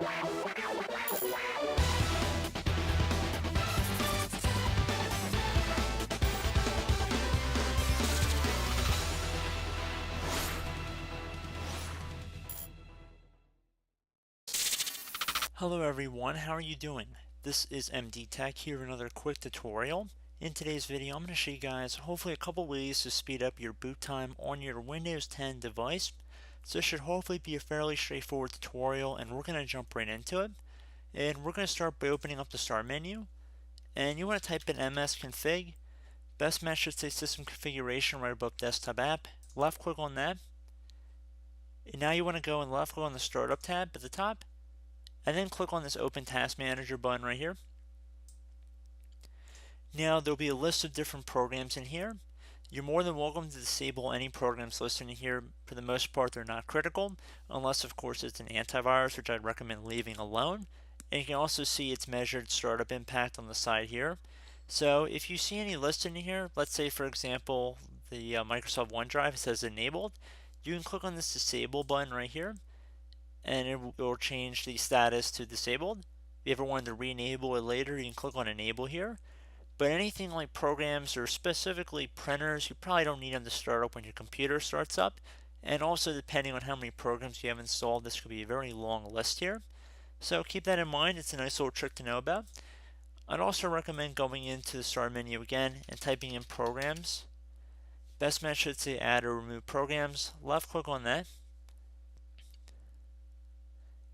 Hello everyone, how are you doing? This is MD Tech here with another quick tutorial. In today's video, I'm going to show you guys hopefully a couple ways to speed up your boot time on your Windows 10 device. So this should hopefully be a fairly straightforward tutorial, and we're going to jump right into it. And we're going to start by opening up the Start menu, and you want to type in msconfig. Best match should say System Configuration right above Desktop App. Left click on that, and now you want to go and left click on the Startup tab at the top, and then click on this Open Task Manager button right here. Now there'll be a list of different programs in here. You're more than welcome to disable any programs listed in here. For the most part, they're not critical, unless of course it's an antivirus, which I'd recommend leaving alone. And you can also see its measured startup impact on the side here. So if you see any listed in here, let's say for example the Microsoft OneDrive says enabled, you can click on this disable button right here, and it will change the status to disabled. If you ever wanted to re-enable it later, you can click on enable here. But anything like programs or specifically printers, you probably don't need them to start up when your computer starts up. And also, depending on how many programs you have installed, this could be a very long list here. So keep that in mind. It's a nice little trick to know about. I'd also recommend going into the Start menu again and typing in Programs. Best match should say Add or Remove Programs. Left click on that.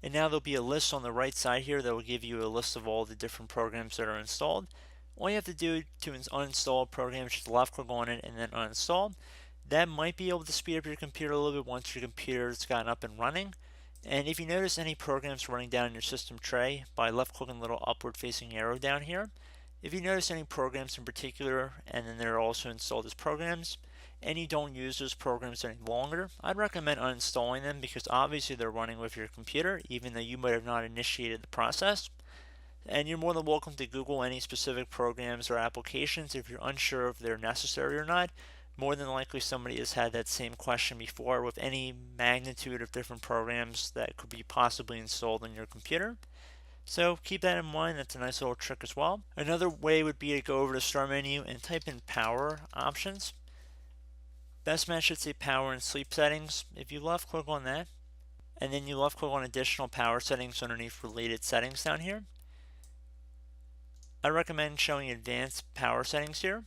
And now there'll be a list on the right side here that will give you a list of all the different programs that are installed. All you have to do to uninstall a program is just left click on it and then uninstall. That might be able to speed up your computer a little bit once your computer's gotten up and running. And if you notice any programs running down your system tray, by left clicking the little upward facing arrow down here, if you notice any programs in particular and then they're also installed as programs, and you don't use those programs any longer, I'd recommend uninstalling them because obviously they're running with your computer even though you might have not initiated the process. And you're more than welcome to Google any specific programs or applications if you're unsure if they're necessary or not. More than likely somebody has had that same question before with any magnitude of different programs that could be possibly installed on your computer. So keep that in mind. That's a nice little trick as well. Another way would be to go over to Start menu and type in Power Options. Best match should say Power and Sleep Settings. If you left click on that, and then you left click on Additional Power Settings underneath Related Settings down here, I recommend showing Advanced Power Settings here,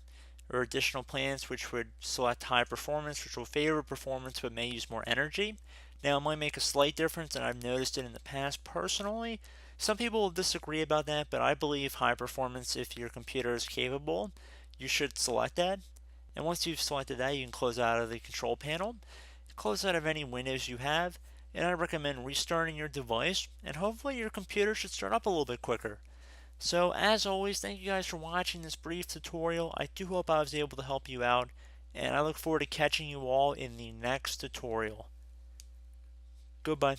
or Additional Plans, which would select High Performance, which will favor performance but may use more energy. Now it might make a slight difference, and I've noticed it in the past personally. Some people will disagree about that, but I believe high performance, if your computer is capable, you should select that. And once you've selected that, you can close out of the control panel, close out of any windows you have, and I recommend restarting your device, and hopefully your computer should start up a little bit quicker. So as always, thank you guys for watching this brief tutorial. I do hope I was able to help you out, and I look forward to catching you all in the next tutorial. Goodbye.